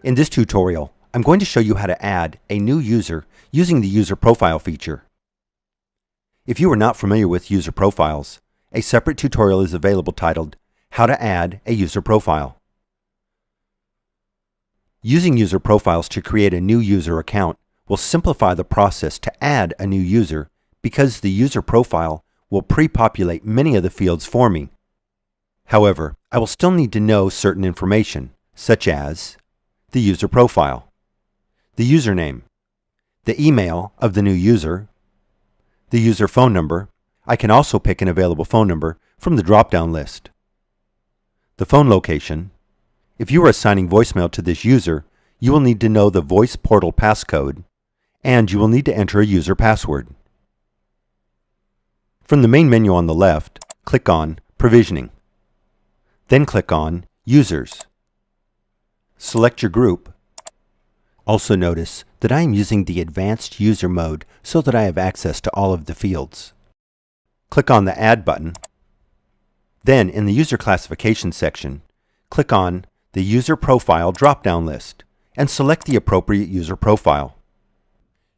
In this tutorial, I'm going to show you how to add a new user using the user profile feature. If you are not familiar with user profiles, a separate tutorial is available titled How to Add a User Profile. Using user profiles to create a new user account will simplify the process to add a new user because the user profile will pre-populate many of the fields for me. However, I will still need to know certain information, such as the user profile, the username, the email of the new user, the user phone number. I can also pick an available phone number from the drop-down list, the phone location. If you are assigning voicemail to this user, you will need to know the voice portal passcode, and you will need to enter a user password. From the main menu on the left, click on Provisioning. Then click on Users. Select your group. Also notice that I am using the Advanced User mode so that I have access to all of the fields. Click on the Add button. Then in the User Classification section, click on the User Profile drop-down list and select the appropriate user profile.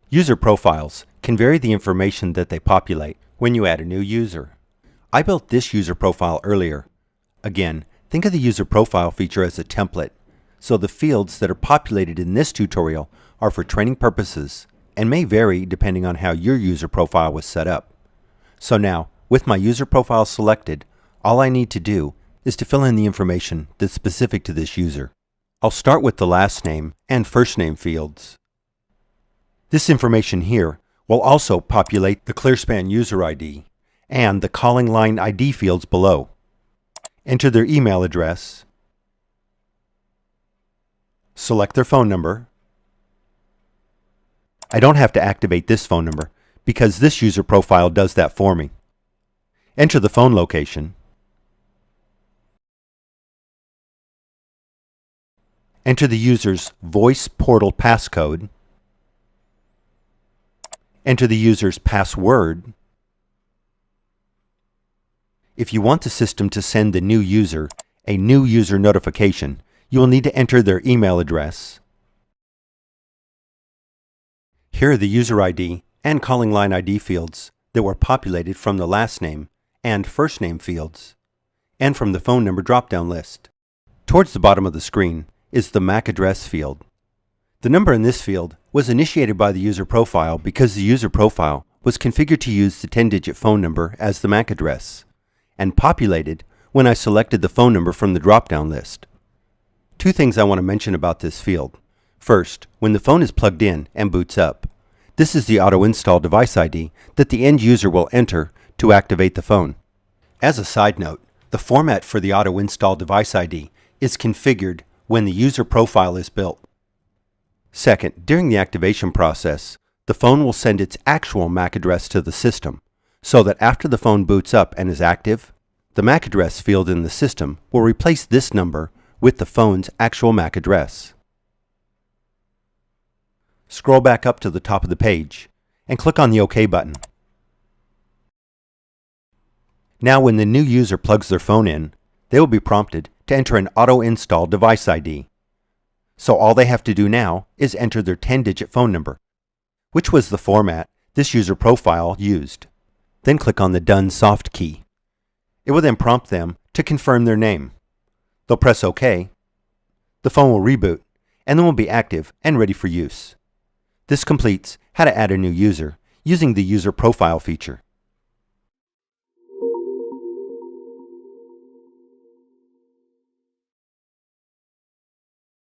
User profiles can vary the information that they populate when you add a new user. I built this user profile earlier. Again, think of the user profile feature as a template, so the fields that are populated in this tutorial are for training purposes and may vary depending on how your user profile was set up. So now, with my user profile selected, all I need to do is to fill in the information that's specific to this user. I'll start with the last name and first name fields. This information here will also populate the ClearSpan user ID and the calling line ID fields below. Enter their email address, select their phone number. I don't have to activate this phone number because this user profile does that for me. Enter the phone location. Enter the user's voice portal passcode. Enter the user's password. If you want the system to send the new user a new user notification, you will need to enter their email address. Here are the user ID and calling line ID fields that were populated from the last name and first name fields, and from the phone number drop-down list. Towards the bottom of the screen is the MAC address field. The number in this field was initiated by the user profile because the user profile was configured to use the 10-digit phone number as the MAC address, and populated when I selected the phone number from the drop-down list. Two things I want to mention about this field. First, when the phone is plugged in and boots up, this is the auto-install device ID that the end user will enter to activate the phone. As a side note, the format for the auto-install device ID is configured when the user profile is built. Second, during the activation process, the phone will send its actual MAC address to the system, so that after the phone boots up and is active, the MAC address field in the system will replace this number with the phone's actual MAC address. Scroll back up to the top of the page and click on the OK button. Now when the new user plugs their phone in, they will be prompted to enter an auto-install device ID. So all they have to do now is enter their 10-digit phone number, which was the format this user profile used. Then click on the Done Soft key. It will then prompt them to confirm their name. They'll press OK. The phone will reboot and then will be active and ready for use. This completes how to add a new user using the user profile feature.